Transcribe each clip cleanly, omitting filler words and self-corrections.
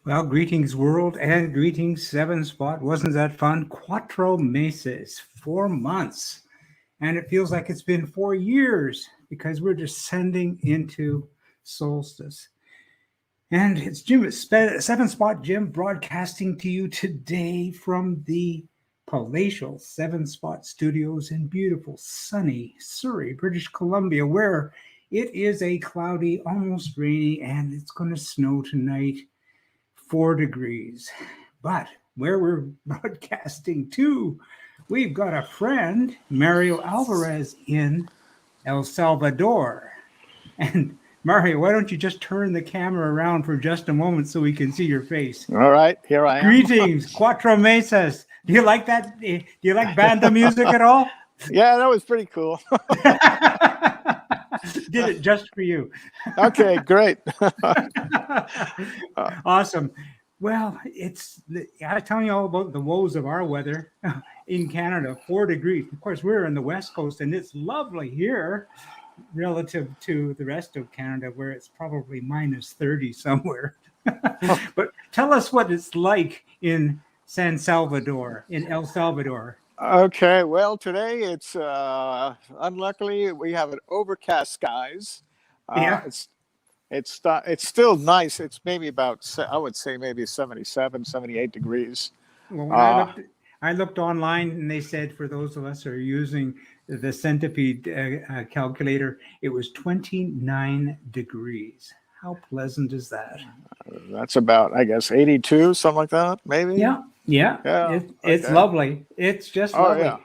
Well, greetings, world, and greetings, Seven Spot. Wasn't that fun? Cuatro meses, 4 months. And it feels like it's been 4 years because we're descending into solstice. And it's Seven Spot Jim broadcasting to you today from the palatial Seven Spot Studios in beautiful, sunny Surrey, British Columbia, where it is a cloudy, almost rainy, and it's going to snow tonight. 4 degrees. But where we're broadcasting to, we've got a friend, Mario Alvarez, in El Salvador. And Mario, why don't you just turn the camera around for just a moment so we can see your face? All right, here I am. Greetings, Cuatro Mesas. Do you like that? Do you like banda music at all? Yeah, that was pretty cool. Did it just for you. Okay, great. Awesome. Well, I'm telling you all about the woes of our weather in Canada, 4 degrees. Of course, we're in the West Coast and it's lovely here relative to the rest of Canada where it's probably minus 30 somewhere. But tell us what it's like in San Salvador, in El Salvador. Okay, well, today it's unluckily we have an overcast skies. Yeah. It's still nice. It's maybe I would say maybe 77, 78 degrees. Well, when I looked online, and they said for those of us who are using the centipede calculator, it was 29 degrees. How pleasant is that? That's about, I guess, 82, something like that, maybe. Yeah. It's Okay. lovely. It's just Oh lovely. yeah.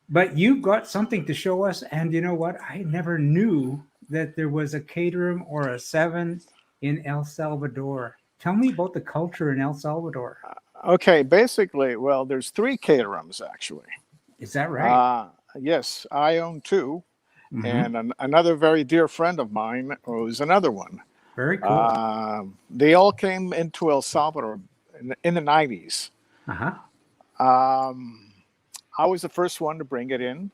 But you've got something to show us, and you know what? I never knew that there was a Caterham or a Seven in El Salvador. Tell me about the culture in El Salvador. Okay, basically, well, there's three Caterhams actually. Is that right? Yes, I own two, Mm-hmm. and another very dear friend of mine owns another one. Very cool. They all came into El Salvador in the 90s. Uh-huh. Um, I was the first one to bring it in.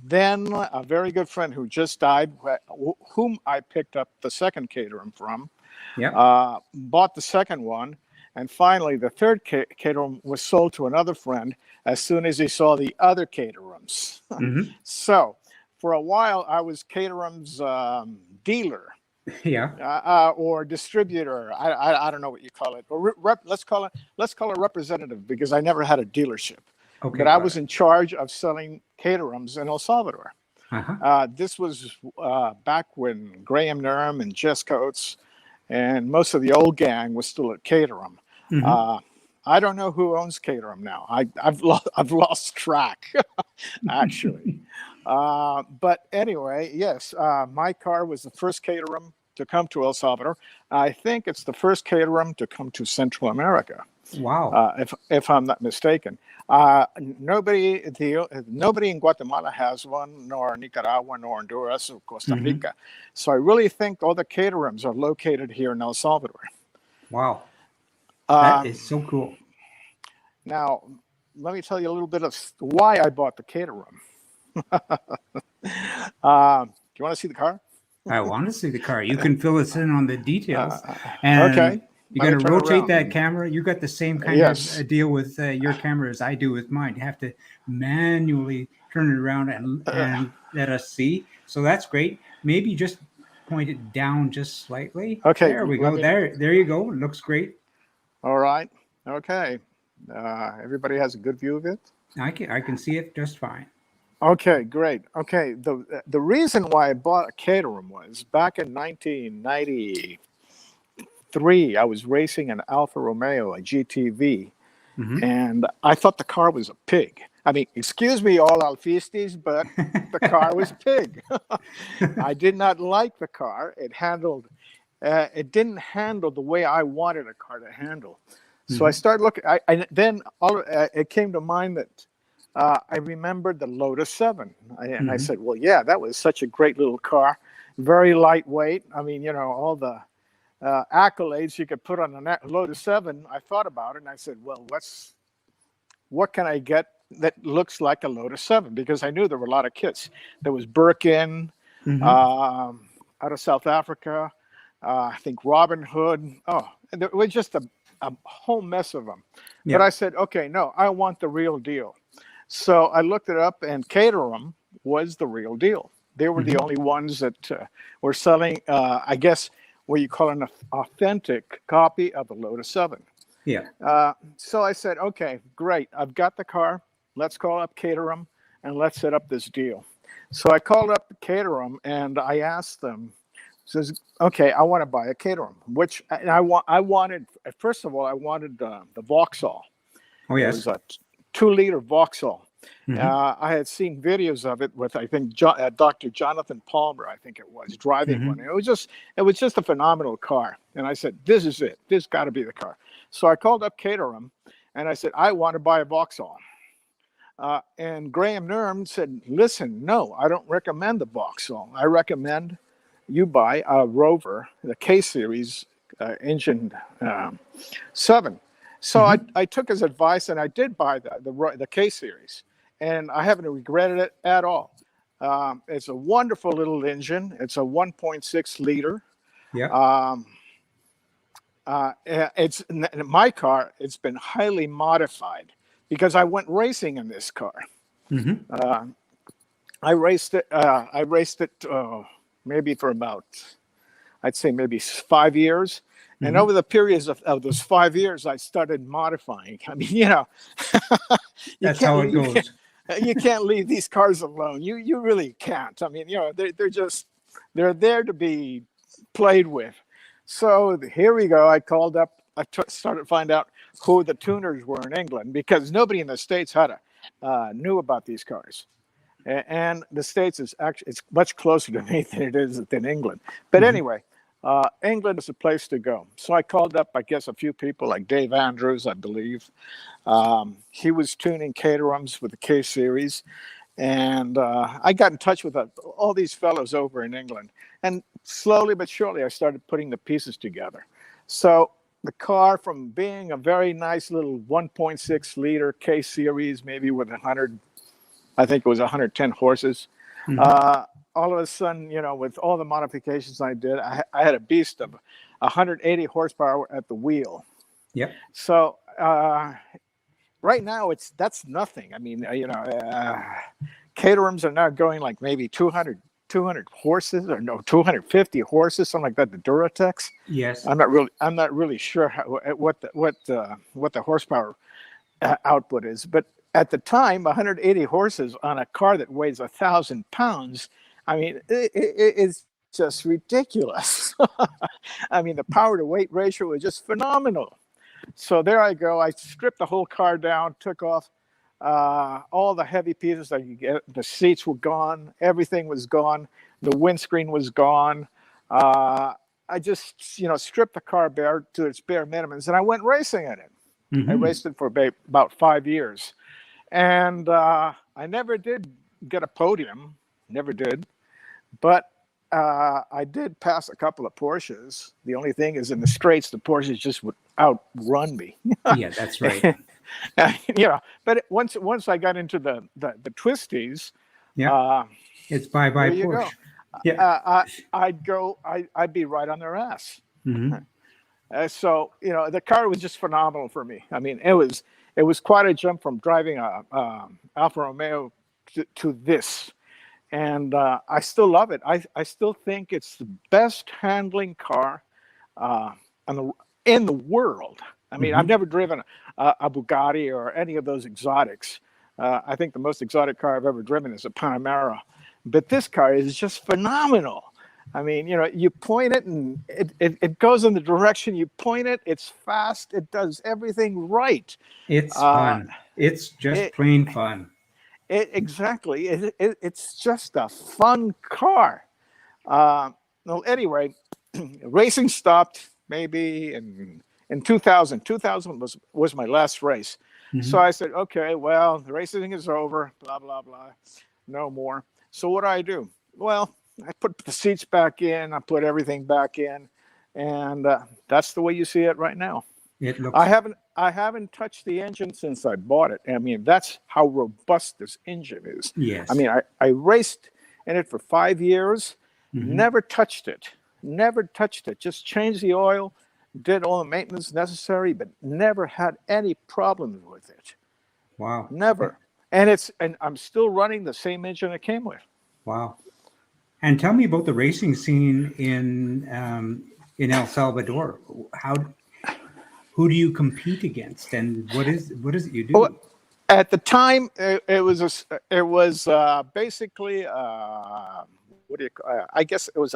Then a very good friend who just died, whom I picked up the second Caterham from, Yep. bought the second one. And finally, the third Caterham was sold to another friend as soon as he saw the other Caterhams. Mm-hmm. So for a while, I was Caterham's dealer. Yeah. Or distributor. I don't know what you call it. Or let's call it representative because I never had a dealership. Okay. But I Got was it. in charge of selling Caterhams in El Salvador. Uh-huh. This was back when Graham Nerm and Jess Coates and most of the old gang was still at Caterham. Mm-hmm. Uh, I don't know who owns Caterham now. I've lost track, actually. But anyway, yes, my car was the first Caterham to come to El Salvador. I think it's the first Caterham to come to Central America, Wow. if I'm not mistaken. Nobody in Guatemala has one, nor Nicaragua, nor Honduras, or Costa Mm-hmm. Rica. So I really think all the Caterhams are located here in El Salvador. Wow. That Um, is so cool. Now, let me tell you a little bit of why I bought the Caterham. Do you want to see the car? I want to see the car. You can fill us in on the details. Okay. And you Let got me to turn it rotate around. that camera. You got the same kind of Yes. deal with your camera as I do with mine. You have to manually turn it around and let us see. So that's great. Maybe just point it down just slightly. Okay. There we Let go. me. There you go. It looks great. All right. Okay. Everybody has a good view of it. I can see it just fine. Okay, great. Okay, the reason why I bought a Caterham was back in 1993. I was racing an Alfa Romeo, a GTV, Mm-hmm. and I thought the car was a pig. I mean, excuse me, all Alfistis, but the car was a pig. I did not like the car. It didn't handle the way I wanted a car to handle. So I Mm-hmm. started looking. It came to mind that I remembered the Lotus 7. And I Mm-hmm. said, well, yeah, that was such a great little car, very lightweight. I mean, all the accolades you could put on a Lotus 7. I thought about it and I said, well, what can I get that looks like a Lotus 7? Because I knew there were a lot of kits. There was Birkin Mm-hmm. out of South Africa. I think Robin Hood. Oh, and there was just a whole mess of them. But Yeah. I said, okay, no, I want the real deal. So I looked it up, and Caterham was the real deal. They were the Mhm. only ones that were selling, I guess, what you call an authentic copy of the Lotus 7. Yeah. So I said, okay, great. I've got the car. Let's call up Caterham and let's set up this deal. So I called up Caterham and I asked them, says, okay, I want to buy a Caterham, which and I wanted, first of all, I wanted the Vauxhall. Oh, It yes. was a 2-liter Vauxhall. Hmm. I had seen videos of it with, I think, Dr. Jonathan Palmer, I think it was, driving one. Hmm. It was just a phenomenal car. And I said, this is it. This got to be the car. So I called up Caterham and I said, I want to buy a Vauxhall. And Graham Nurm said, listen, no, I don't recommend the Vauxhall. I recommend you buy a Rover, the K Series engine 7. So Hmm. I took his advice and I did buy the K Series, and I haven't regretted it at all. It's a wonderful little engine. It's a 1.6 liter. Yeah. Um, it's my car. It's been highly modified because I went racing in this car. Hmm. Uh, I raced it. I raced it maybe for about, I'd say maybe 5 years. And Hmm. over the periods of those 5 years, I started modifying. I mean, you That's how can't it goes. you can't leave these cars alone. You really can't. I mean, they're there to be played with. So here we go. I called up. Started to find out who the tuners were in England because nobody in the States knew about these cars. And the States is actually it's much closer to me than it is than England. But Hmm. anyway, England is a place to go. So I called up, I guess, a few people like Dave Andrews, I believe. He was tuning Caterhams with the K Series. And I got in touch with all these fellows over in England. And slowly but surely, I started putting the pieces together. So the car, from being a very nice little 1.6 liter K Series, maybe with 100, I think it was 110 horses. Hmm. Uh, all of a sudden, with all the modifications I did, I had a beast of 180 horsepower at the wheel. Yep. So right now, that's nothing. I mean, Caterhams are now going like maybe 200 horses, or no, 250 horses, something like that. The Duratex. Yes. I'm not really sure what the horsepower output is, but at the time, 180 horses on a car that weighs 1,000 pounds. I mean, it's just ridiculous. I mean, the power to weight ratio is just phenomenal. So there I go. I stripped the whole car down, took off all the heavy pieces that you get. The seats were gone. Everything was gone. The windscreen was gone. I just, stripped the car bare to its bare minimums, and I went racing in it. I Hmm. raced it for about 5 years. And I never did get a podium, never did. But I did pass a couple of Porsches. The only thing is, in the straights, the Porsches just would outrun me. Yeah, that's right. But once I got into the twisties, Yeah. uh, It's bye bye there you go. Porsche. Yeah. I'd be right on their ass. Hmm. So the car was just phenomenal for me. I mean, it was quite a jump from driving a Alfa Romeo to this, and I still love it. I still think it's the best handling car uh, in the world. I mean, I've Hmm. never driven a Bugatti or any of those exotics. I think the most exotic car I've ever driven is a Panamera, but this car is just phenomenal. I mean, you point it and it goes in the direction you point it. It's fast. It does everything right. It's Uh, fun. It's just it, plain fun. exactly. It's just a fun car. Uh, well, anyway, racing stopped maybe in 2000. 2000 was my last race. So Hmm. I said, okay, well, the racing is over, blah, blah, blah, no more. So what do? Well, I put the seats back in, I put everything back in, and that's the way you see it right now. It I looks. haven't I haven't touched the engine since I bought it. I mean, that's how robust this engine is. I Yes. mean, I raced in it for 5 years, Hmm. never touched it. never touched it. Just changed the oil, did all the maintenance necessary, but never had any problems with it. Wow. Never. And I'm still running the same engine it came with. Wow. And tell me about the racing scene in El Salvador. Who do you compete against, and what is it you Well, do? at the time, it was basically what do you I guess it was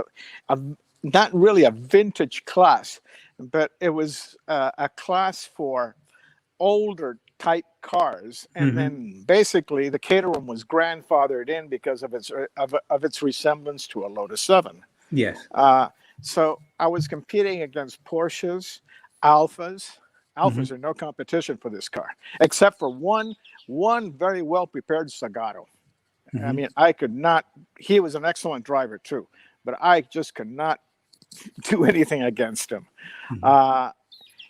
a not really a vintage class, but it was a class for older type cars, and Hmm. then basically the Caterham was grandfathered in because of its resemblance to a Lotus 7. Yes. Uh, so I was competing against Porsches, Alphas. Hmm. Alphas are no competition for this car, except for one very well prepared Salgado. I Hmm. mean, I could not. He was an excellent driver too, but I just could not do anything against him. Hmm. Uh,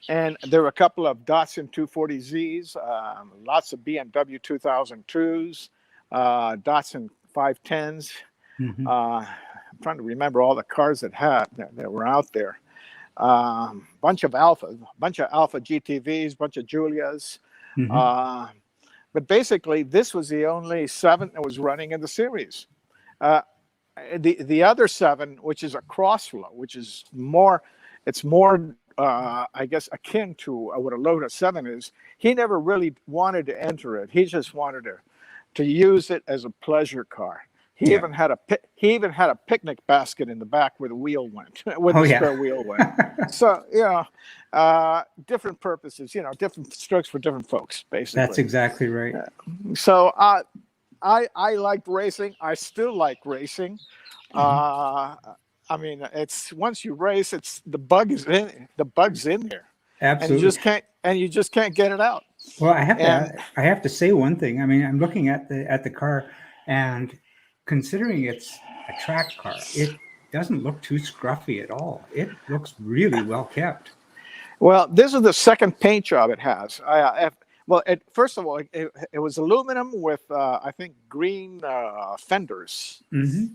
and there were a couple of Datsun 240Zs, lots of BMW 2002s, Datsun 510s. Hmm. I'm trying to remember all the cars that were out there. Bunch of Alpha GTVs, bunch of Giulias. Hmm. Uh, but basically, this was the only 7 that was running in the series. Uh, the other 7, which is a crossflow, which is more, it's more, I guess, akin to what a Lotus 7 is. He never really wanted to enter it. He just wanted to use it as a pleasure car. He Yeah. even had a picnic basket in the back where the wheel went, where Oh the yeah. spare wheel went. So different purposes, different strokes for different folks, That's basically. exactly right. So I liked racing. I still like racing. Hmm. I mean, it's once you race, it's the bug's in there, and Absolutely. you just can't get it out. Well, And I have to say one thing. I mean, I'm looking at the car, and considering it's a track car, it doesn't look too scruffy at all. It looks really well kept. well, this is the second paint job it has. Well, first of all, it was aluminum with I think green fenders. Hmm.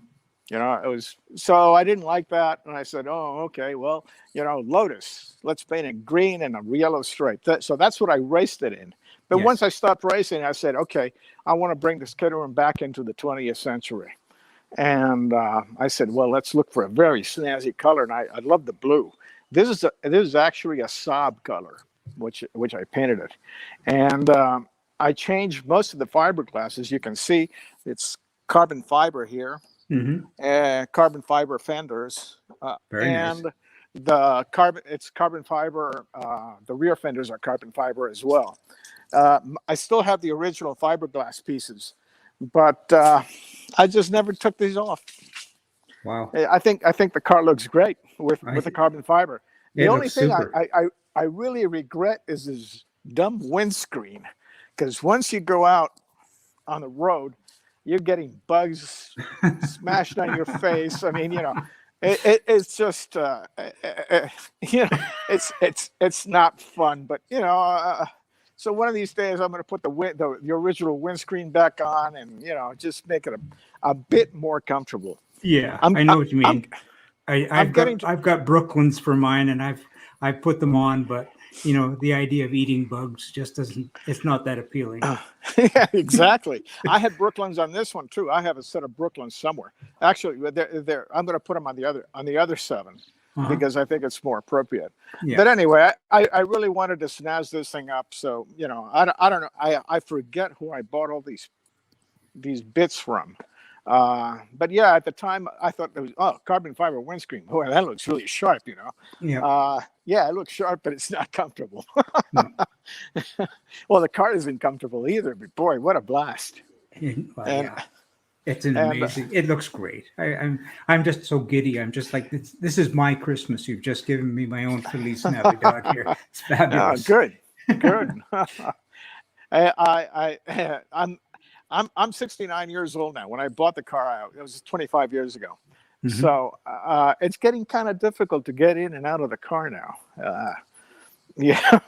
It was, so I didn't like that, and I said, "Oh, okay, well, Lotus, let's paint it green and a yellow stripe." So that's what I raced it in. But once Yes. I stopped racing, I said, "Okay, I want to bring this Caterham back into the 20th century." And I said, "Well, let's look for a very snazzy color," and I love the blue. This is actually a Saab color, which I painted it, and I changed most of the fiberglass. As you can see, it's carbon fiber here, Hmm. carbon fiber fenders, Very nice. and it's carbon fiber. The rear fenders are carbon fiber as well. I still have the original fiberglass pieces, but I just never took these off. Wow. I think the car looks great I with the carbon fiber. The It only looks thing super. I really regret is this dumb windscreen, because once you go out on the road, you're getting bugs smashed on your face. I mean, it's just you know, it's not fun. But so one of these days I'm going to put the original windscreen back on, and just make it a bit more comfortable. Yeah, I'm I know what you I'm mean. I'm getting to I've got Brooklyns for mine, and I've put them on, but the idea of eating bugs just doesn't. It's not that appealing. yeah, exactly. I had Brooklyns on this one too. I have a set of Brooklyns somewhere. Actually, I'm going to put them on the other 7 Uh-huh. because I think it's more appropriate. Yeah. But anyway, I really wanted to snazz this thing up. So I don't know. I forget who I bought all these bits from. But yeah, at the time I thought it was carbon fiber windscreen. Boy, that looks really sharp. Yeah. Yeah, it looks sharp, but it's not comfortable. No. Well, the car isn't comfortable either. But boy, what a blast! Well, And yeah. It's an and amazing. It looks great. I'm just so giddy. I'm just like this is my Christmas. You've just given me my own Feliz Navidad here. It's fabulous. good, good. I'm 69 years old now. When I bought the car out, it was 25 years ago. Hmm. So it's getting kind of difficult to get in and out of the car now. Yeah,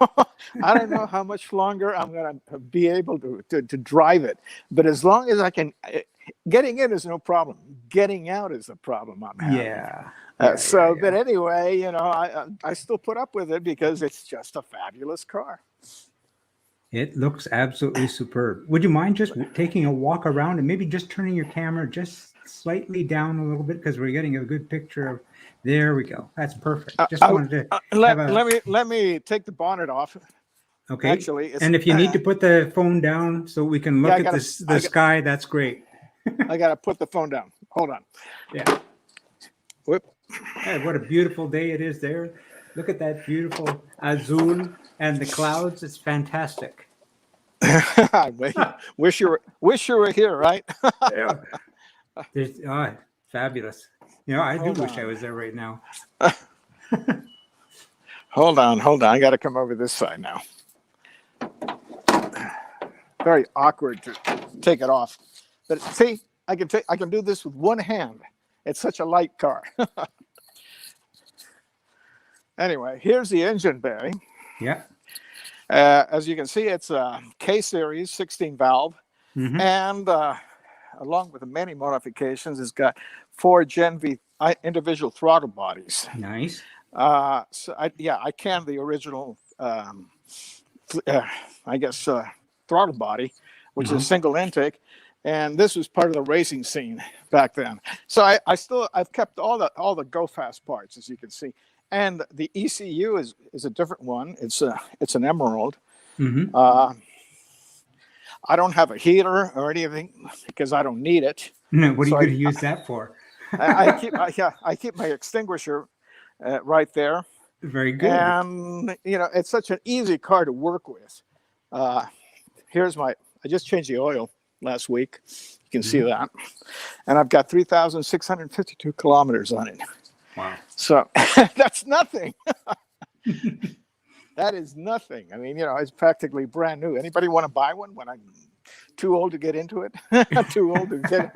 I don't know how much longer I'm going to be able to drive it, but as long as I can, getting in is no problem. Getting out is the problem I'm having. Yeah. Yeah. Yeah. But Yeah. anyway, I still put up with it because it's just a fabulous car. It looks absolutely superb. Would you mind just taking a walk around and maybe just turning your camera just slightly down a little bit because we're getting a good picture of. There we go. That's perfect. Just wanted to have a. Let me take the bonnet off. Okay. Actually, it's, And if you need to put the phone down so we can yeah, look at this the sky, that's great. I got to put the phone down. Hold on. Yeah. Whoop. Hey, what a beautiful day it is there. Look at that beautiful azul and the clouds. It's fantastic. I wish you were here, right? Yeah. Fabulous. I do wish I was there right now. Hold on. I got to come over this side now. Very awkward to take it off, but see, I can do this with one hand. It's such a light car. Anyway, here's the engine bay. Yeah. As you can see, it's a K series 16 valve, and along with the many modifications, it's got 4 Gen V individual throttle bodies. Nice. So I can the original, throttle body, which is a single intake, and this was part of the racing scene back then. So I've kept all the go fast parts, as you can see, and the ECU is a different one. It's an Emerald. I don't have a heater or anything because I don't need it. No, what are you going to use that for? I keep my extinguisher right there. Very good. And it's such an easy car to work with. I just changed the oil last week. You can see that, and I've got 3,652 kilometers on it. Wow. So that's nothing. That is nothing. I mean, it's practically brand new. Anybody want to buy one when I'm too old to get into it? Too old to get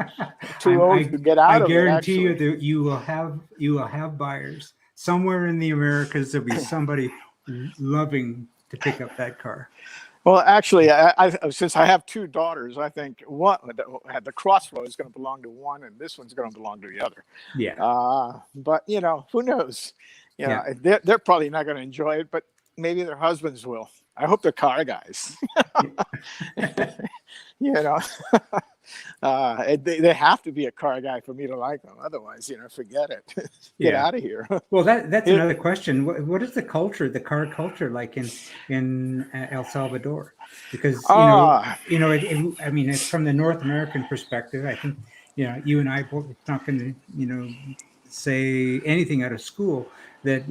out of it. I guarantee you that you will have buyers somewhere in the Americas. There'll be somebody loving to pick up that car. Well, actually, I since I have 2 daughters, I think the Crossroad is going to belong to one, and this one's going to belong to the other. Yeah. But who knows? They're probably not going to enjoy it, but maybe their husbands will. I hope they're car guys. They have to be a car guy for me to like them. Otherwise, forget it. Get out of here. Well, that's another question. What is the car culture like in El Salvador? Because I mean, it's from the North American perspective. I think you and I both not going to say anything out of school that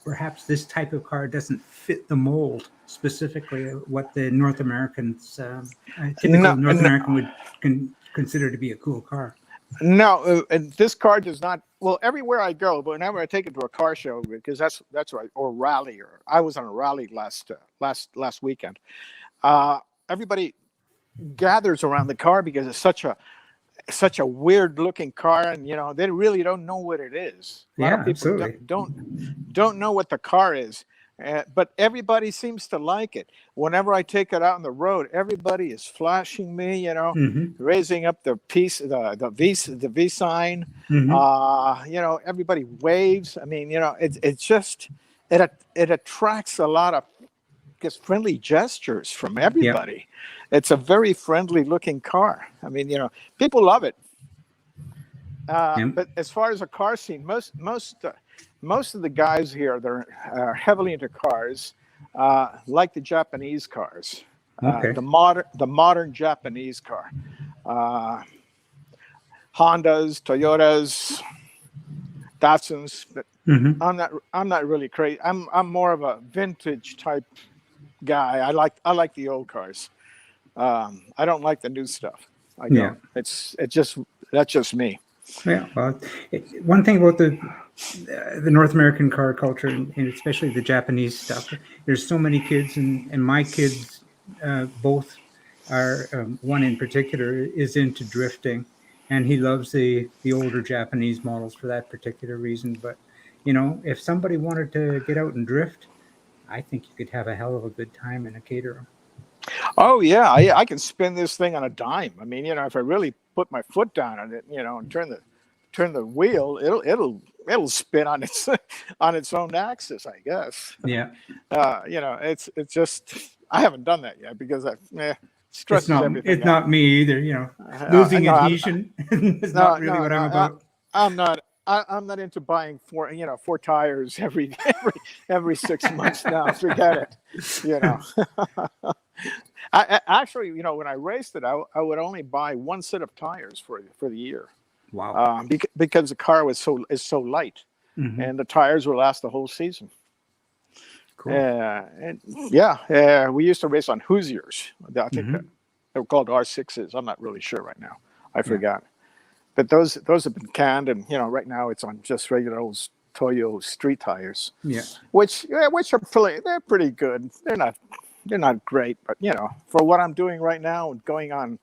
perhaps this type of car doesn't fit the mold specifically what the North Americans North American would consider to be a cool car. No, and this car does not. Well, everywhere I go, but whenever I take it to a car show, because that's right, or rally, or I was on a rally last weekend. Everybody gathers around the car because it's such a weird looking car, and they really don't know what it is. A lot of people don't know what the car is, but everybody seems to like it. Whenever I take it out on the road, everybody is flashing me, raising up the V sign. Everybody waves. I mean, it attracts a lot of friendly gestures from everybody. Yep. It's a very friendly looking car. I mean, people love it. But as far as a car scene, most of the guys here, they're heavily into cars, like the Japanese cars, the modern Japanese car, Hondas, Toyotas, Datsuns. But I'm not really crazy. I'm more of a vintage type guy. I like the old cars. I don't like the new stuff. That's just me. Yeah. Well, one thing about the North American car culture, and especially the Japanese stuff, there's so many kids, and my kids both are. One in particular is into drifting, and he loves the older Japanese models for that particular reason. But if somebody wanted to get out and drift, I think you could have a hell of a good time in a Caterham. Oh yeah, I can spin this thing on a dime. I mean, if I really put my foot down on it, and turn the wheel, it'll spin on its on its own axis, I guess. Yeah. It's just I haven't done that yet because stresses everything It's out. not me either. Losing No, adhesion is not really what I'm about. I'm not. I'm not into buying four tires every 6 months now. Forget it. Actually, when I raced it, I would only buy one set of tires for the year. Wow. Because the car is so light, and the tires will last the whole season. Cool. We used to race on Hoosiers. I think they were called R6s. I'm not really sure right now. I forgot. But those have been canned, and right now it's on just regular old Toyo street tires. Yeah. Which are they're pretty good. They're not great, but for what I'm doing right now, going on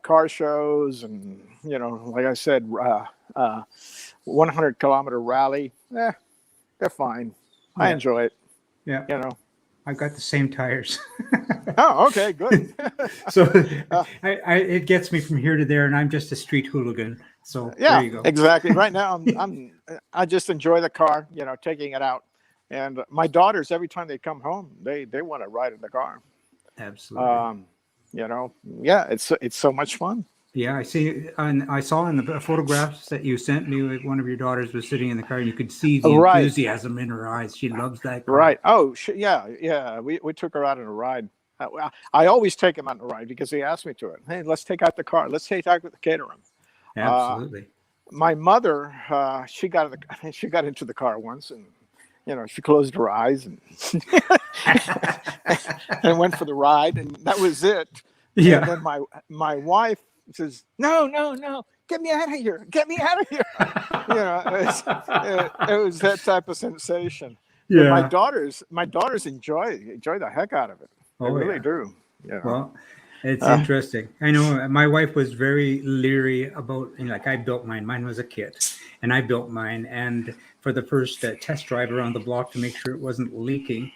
car shows and like I said, 100-kilometer rally, they're fine. Yeah. I enjoy it. Yeah. I've got the same tires. Oh, okay, good. So it gets me from here to there, and I'm just a street hooligan. So yeah, there you go. Exactly. Right now, I just enjoy the car, taking it out. And my daughters, every time they come home, they want to ride in the car. Absolutely. It's so much fun. Yeah, I see. And I saw in the photographs that you sent me, like one of your daughters was sitting in the car, and you could see the enthusiasm in her eyes. She loves that car. Right. Oh, yeah. We took her out on a ride. I always take them on a ride because they asked me to it. Hey, let's take out the car. Let's take out the Caterham. Absolutely. My mother, she got into the car once, and she closed her eyes and and went for the ride, and that was it. Yeah. And then my wife says, no, get me out of here. It was that type of sensation. Yeah. But my daughters enjoy the heck out of it. They really do. Yeah. Well, it's interesting. I know my wife was very leery about, I built mine. Mine was a kit, and I built mine. And for the first test drive around the block to make sure it wasn't leaking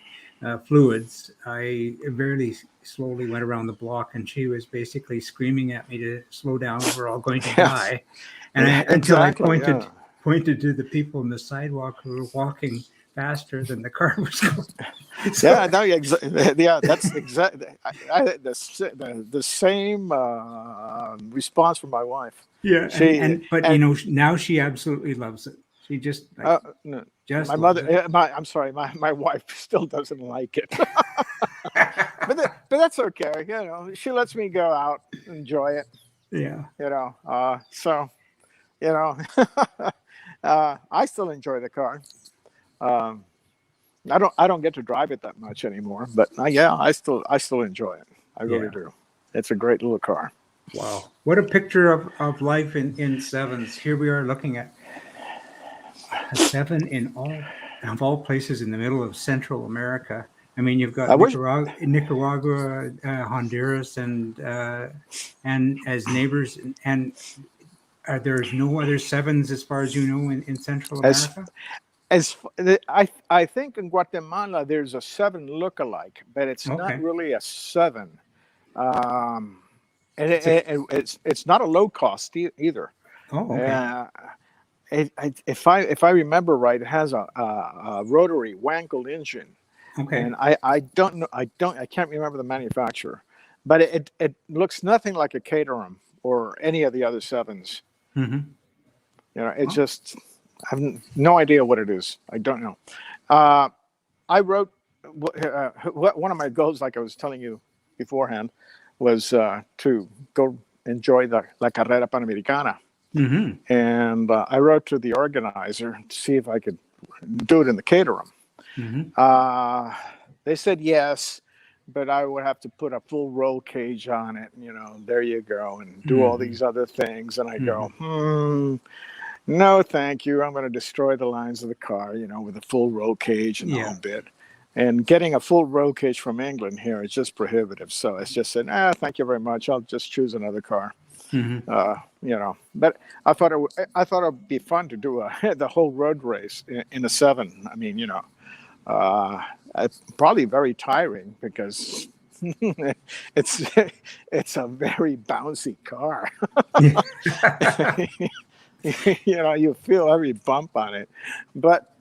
fluids, I very slowly went around the block, and she was basically screaming at me to slow down. We're all going to die. And until I pointed to the people on the sidewalk who were walking faster than the car was going. So, that's exactly the same response from my wife. Yeah, but now she absolutely loves it. She just my mother. I'm sorry, my wife still doesn't like it. but that's okay. She lets me go out, enjoy it. Yeah. I still enjoy the car. I don't get to drive it that much anymore, but I still enjoy it. I really do. It's a great little car. Wow. What a picture of life in sevens. Here we are looking at a seven in all places in the middle of Central America. I mean, you've got Nicaragua, Honduras, and as neighbors, and there's no other sevens as far as you know in Central America? I think in Guatemala there's a 7 lookalike, but it's not really a 7. And it's not a low cost either. Oh, okay. If I remember right, it has a rotary Wankel engine. Okay. And I don't know. I can't remember the manufacturer, but it looks nothing like a Caterham or any of the other 7s. Mm-hmm. Just. I have no idea what it is. I don't know. I wrote one of my goals, like I was telling you beforehand, was to go enjoy the La Carrera Panamericana. Mm-hmm. And I wrote to the organizer to see if I could do it in the Caterham. Mm-hmm. They said yes, but I would have to put a full roll cage on it. There you go, and do all these other things. And I go, no, thank you. I'm going to destroy the lines of the car, with a full roll cage and the whole bit. And getting a full roll cage from England here is just prohibitive. So it's just said, thank you very much. I'll just choose another car. Mm-hmm. But I thought it would be fun to do the whole road race in a 7. I mean, It's probably very tiring because it's it's a very bouncy car. Yeah. You feel every bump on it, but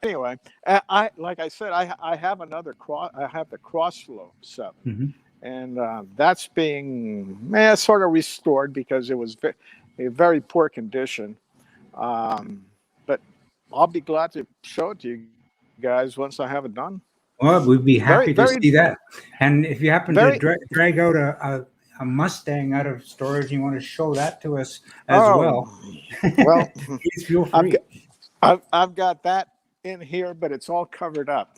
anyway, I like I said, I have another cross. I have the Crossflow 7, Mhm. and that's being sort of restored because it was a very poor condition. But I'll be glad to show it to you guys once I have it done. Well, we'd be Very, happy to very, see that. And if you happen to very. drag out a Mustang out of storage and you want to show that to us as Oh, well, well, please feel I've free. got I've got that in here, but it's all covered up.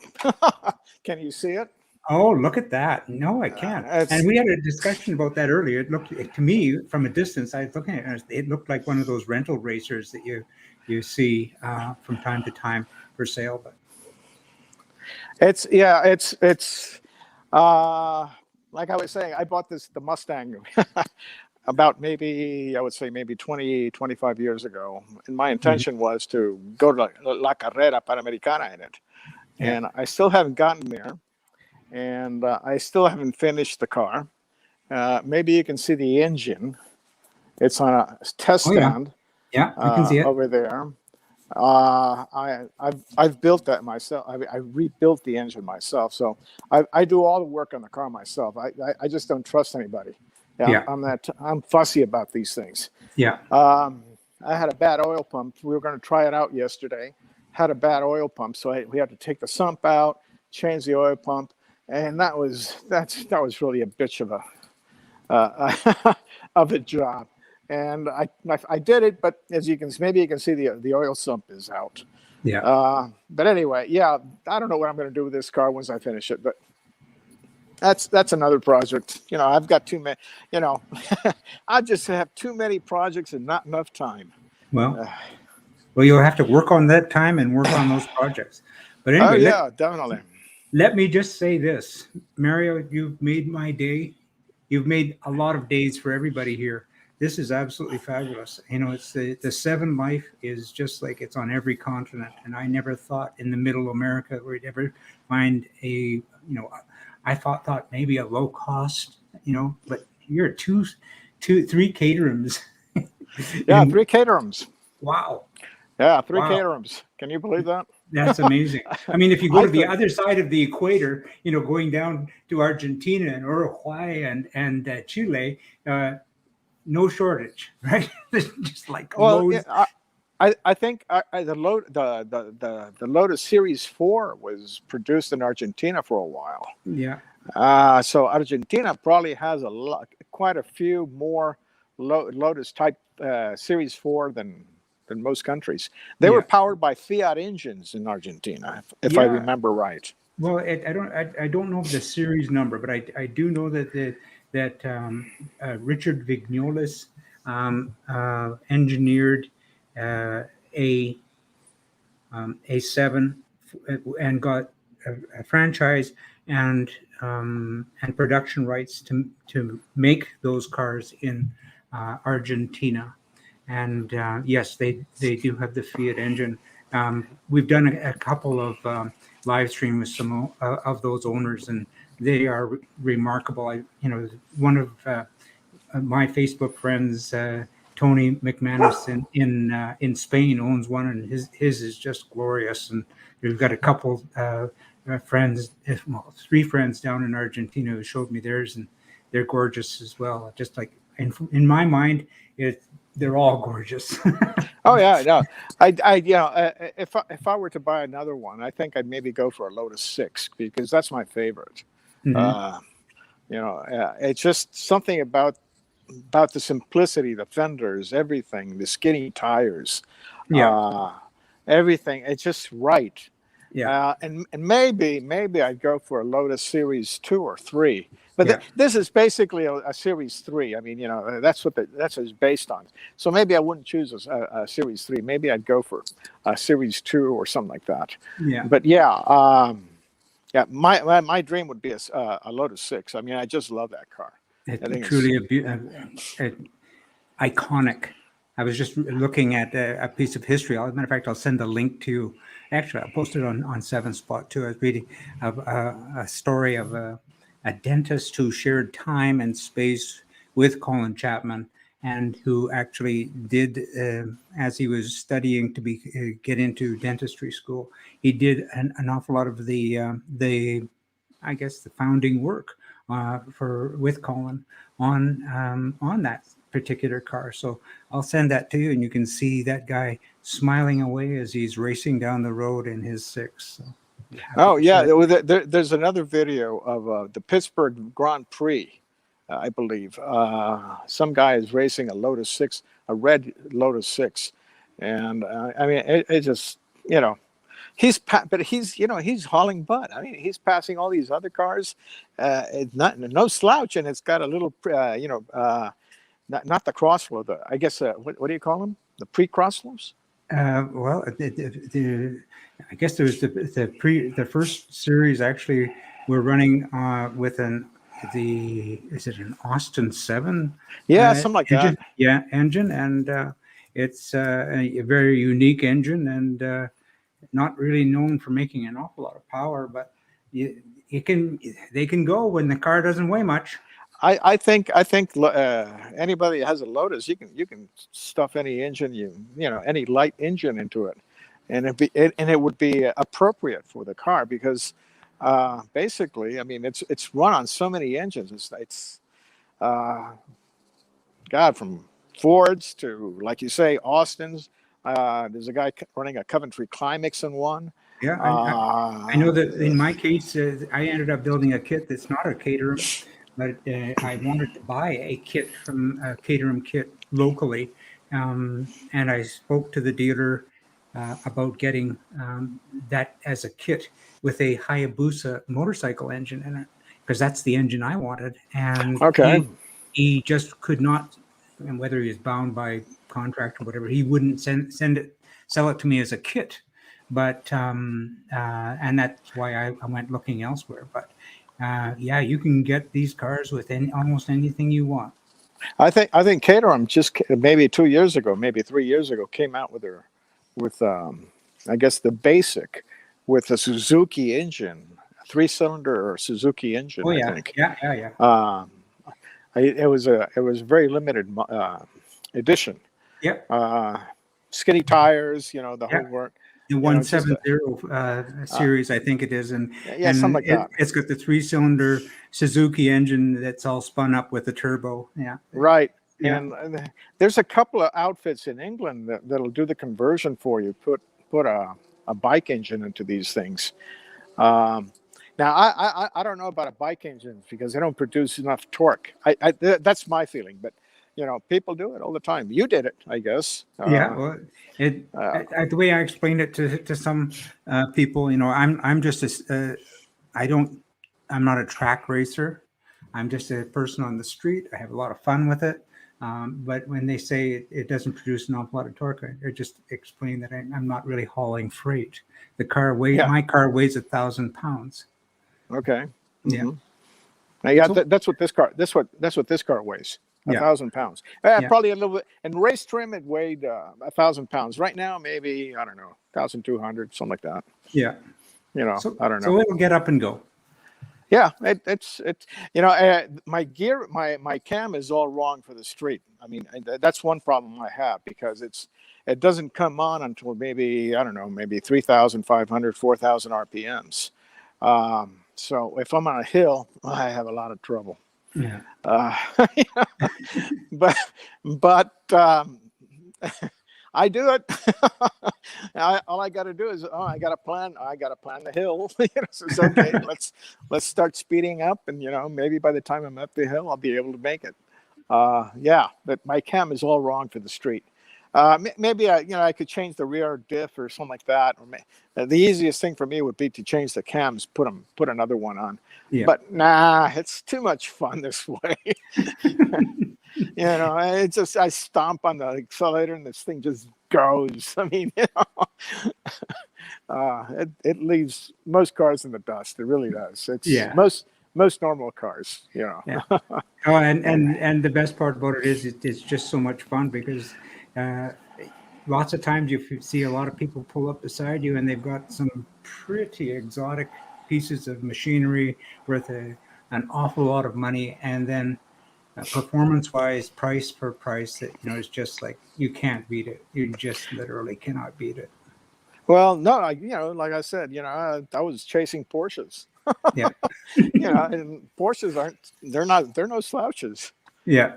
Can you see it? Oh, look at that. No, I can't. And It's we had a discussion about that earlier. It looked to me from a distance, I was looking at it, it looked like one of those rental racers that you see from time to time for sale. But it's uh like I was saying, I bought the Mustang about maybe I would say maybe 20, 25 years ago. And my Mhm. intention was to go to La Carrera Panamericana in it. Yeah. And I still haven't gotten there. And I still haven't finished the car. Maybe you can see the engine. It's on a test Oh, yeah. stand Yeah, I can see it. over there. I've built that myself. I rebuilt the engine myself, so I do all the work on the car myself. I just don't trust anybody. Yeah, Yeah. I'm fussy about these things. Yeah. I had a bad oil pump. We were going to try it out yesterday. Had a bad oil pump, so we had to take the sump out, change the oil pump, and that was really a bitch of of a job. And I did it, but as you can maybe you can see the oil sump is out. Yeah. But anyway, yeah, I don't know what I'm going to do with this car once I finish it, but that's another project. I've got too many. I just have too many projects and not enough time. Well, Uh, well, you'll have to work on that time and work on those projects. But oh anyway, yeah, definitely. let me just say this, Mario, you've made my day. You've made a lot of days for everybody here. This is absolutely fabulous. It's the Seven Life is just like it's on every continent, and I never thought in the middle America we'd ever find I thought maybe a low cost, but you're three Caterhams. Yeah, in 3 Caterhams. Wow, Yeah, three wow. Caterhams. Can you believe that? That's amazing. I mean, if you go I to the thought, other side of the equator, going down to Argentina and Uruguay and Chile, no shortage, right? Just like well, yeah, loads. I think the Lotus Series 4 was produced in Argentina for a while. Yeah, So Argentina probably has quite a few more Lotus type Series 4 than most countries. They were yeah, powered by Fiat engines in Argentina, if I yeah. remember right. Well, I don't know the series number, but I do know that Richard Vignolis engineered uh, a A7 and got a franchise and production rights to make those cars in Argentina. And yes, they do have the Fiat engine. We've done a couple of live streams with some of those owners, and they are remarkable. One of my Facebook friends, Tony McManus in Spain, owns one, and his is just glorious. And we've got a couple friends, well, three friends down in Argentina who showed me theirs, and they're gorgeous as well. Just like in my mind, they're all gorgeous. Oh yeah, no, if I were to buy another one, I think I'd maybe go for a Lotus 6 because that's my favorite. Hmm. Uh, it's just something about the simplicity, the fenders, everything, the skinny tires, Yeah, uh, everything. It's just right. yeah, And maybe I'd go for a Lotus Series 2 or 3. But yeah, this is basically a Series 3. I mean, that's what it's based on. So maybe I wouldn't choose a Series 3. Maybe I'd go for a Series 2 or something like that. yeah. But yeah, yeah. My dream would be a Lotus 6. I mean, I just love that car. I think it's Truly iconic. I was just looking at a piece of history. As a matter of fact, I'll send the link to you. Actually, I'll post it on Seven Spot too. I was reading a story of a dentist who shared time and space with Colin Chapman, and who actually did, as he was studying to get into dentistry school, he did an awful lot of I guess, the founding work with Colin on that particular car. So I'll send that to you, and you can see that guy smiling away as he's racing down the road in his six. So, Oh yeah, there's another video of the Pittsburgh Grand Prix, I believe. Some guy is racing a Lotus 6, a red Lotus 6, and I mean, it just, you know, but he's hauling butt. I mean, he's passing all these other cars. It's no slouch, and it's got a little, not the crossflow. I guess what do you call them? The pre-crossflows. Well, I guess there was the first series actually we're running with is it an Austin 7? Yeah, something like engine? that. Yeah, engine, and it's a very unique engine, and not really known for making an awful lot of power, but they can go when the car doesn't weigh much. I think anybody that has a Lotus, you can stuff any engine, any light engine into it, and it would be appropriate for the car, because basically, I mean, it's run on so many engines. It's God, from Fords to, like you say, Austins. There's a guy running a Coventry Climax in one. Yeah, I know that in my case, I ended up building a kit that's not a Caterham, but I wanted to buy a kit from a Caterham kit locally, and I spoke to the dealer about getting that as a kit with a Hayabusa motorcycle engine in it, because that's the engine I wanted, and okay, he just could not, and whether he was bound by contract or whatever, he wouldn't sell it to me as a kit. But and that's why I went looking elsewhere. But yeah, you can get these cars with almost anything you want. I think Caterham just maybe 2 years ago, maybe 3 years ago, came out with I guess the basic with a Suzuki engine, a 3-cylinder Suzuki engine. Oh yeah, I think. yeah. It was a very limited edition. Yep. Skinny tires, the whole work. The 170 series, I think it is, and something like that. It's got the 3-cylinder Suzuki engine that's all spun up with a turbo. Yeah. Right. Yeah. And there's a couple of outfits in England that'll do the conversion for you. Put a bike engine into these things. Now I don't know about a bike engine because they don't produce enough torque. That's my feeling, but people do it all the time. You did it, I guess. Yeah, well, the way I explained it to some people, I'm just I'm not a track racer. I'm just a person on the street. I have a lot of fun with it. But when they say it doesn't produce an awful lot of torque, I just explain that I'm not really hauling freight. My car weighs 1,000 pounds. Okay. Yeah. Now, yeah, that's what this car weighs. 1,000 pounds. Probably a little bit. In race trim, it weighed 1,000 pounds. Right now, maybe, I don't know, 1,200, something like that. Yeah. I don't know. So it'll get up and go. Yeah, it's my gear, my cam is all wrong for the street. I mean, that's one problem I have, because it doesn't come on until maybe, I don't know, maybe 3,500, 4,000 RPMs. So if I'm on a hill, I have a lot of trouble. Yeah. But I do it. All I got to do is, I got to plan the hill. So it's okay. let's start speeding up, and maybe by the time I'm up the hill, I'll be able to make it. But my cam is all wrong for the street. Maybe I could change the rear diff or something like that. Or the easiest thing for me would be to change the cams, put another one on. Yeah. But nah, it's too much fun this way. It's just, I stomp on the accelerator and this thing just goes. I mean, it leaves most cars in the dust. It really does. It's most normal cars, Yeah. Oh, and the best part about it is it's just so much fun, because Lots of times you see a lot of people pull up beside you and they've got some pretty exotic pieces of machinery worth an awful lot of money, and then performance-wise, price per price, that it's just like you can't beat it. You just literally cannot beat it. Well, no, like I said, I was chasing Porsches. Yeah, And Porsches they're no slouches. yeah,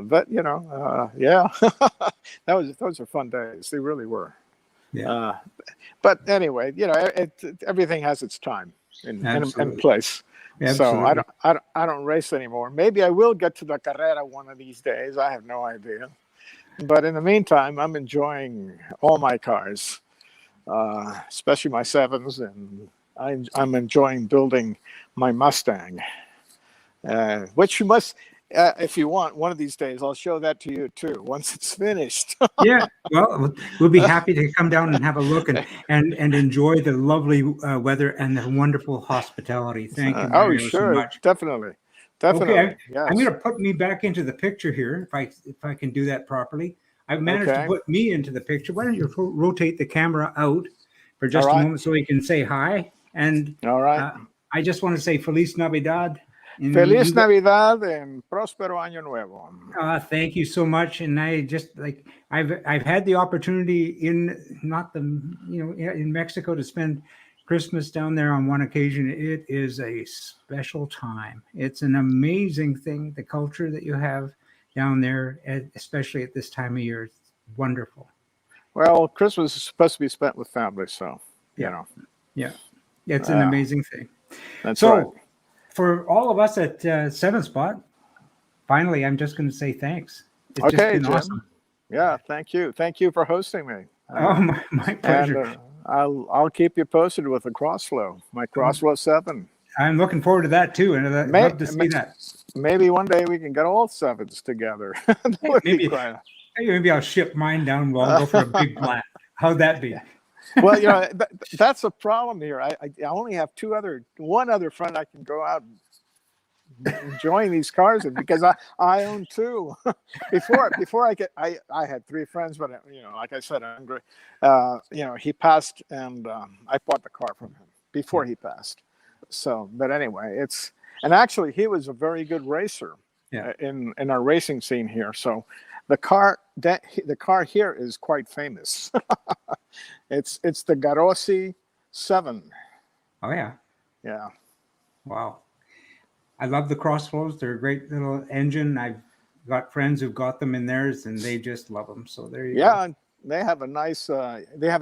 But yeah, those are fun days. They really were. yeah. But anyway, everything has its time and Absolutely. place. So Absolutely. I don't race anymore. Maybe I will get to the carrera one of these days. I have no idea. But in the meantime, I'm enjoying all my cars, especially my sevens, and I'm enjoying building my Mustang, which you must. If you want, one of these days, I'll show that to you too. Once it's finished. Yeah. Well, we'll be happy to come down and have a look and enjoy the lovely weather and the wonderful hospitality. Thank you, Oh, Mario, so sure, much. definitely. Okay, Yes. I'm going to put me back into the picture here if I can do that properly. I've managed to Okay. put me into the picture. Why don't you rotate the camera out for just All a right. moment so we can say hi? And All right. I just want to say Feliz Navidad. And Feliz Navidad and Próspero Año Nuevo. thank you so much. And I just I've had the opportunity in in Mexico to spend Christmas down there on one occasion. It is a special time. It's an amazing thing. The culture that you have down there, especially at this time of year, it's wonderful. Well, Christmas is supposed to be spent with family, so Yeah, it's an amazing thing. that's So, right. for all of us at Seven Spot, finally, I'm just going to say thanks. It's just Okay, been Jim. awesome. Yeah, thank you. Thank you for hosting me. Oh, my pleasure. And I'll keep you posted with the Crossflow, my Crossflow 7. I'm looking forward to that too, and I'd love to see that. Maybe one day we can get all sevens together. That would be quite. Maybe I'll ship mine down. We'll go for a big flat. How'd that be? Well, that's a problem here. I only have one other friend I can go out enjoying these cars with, because I own two. before I had three friends, but like I said, I'm great. He passed, and I bought the car from him before he passed. So, but anyway, and actually he was a very good racer. Yeah. In our racing scene here. So the car here is quite famous. It's the Garossi 7. Oh yeah. Yeah. Wow. I love the Crossflows. They're a great little engine. I've got friends who've got them in theirs, and they just love them. So there you go. Yeah, they have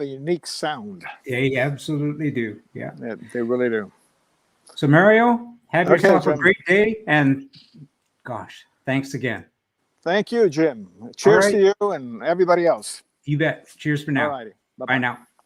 a unique sound. They absolutely do. Yeah. They really do. So Mario, have yourself a Jim. great day, and gosh, thanks again. Thank you, Jim. Cheers right. to you and everybody else. You bet. Cheers for now. All righty. Bye now.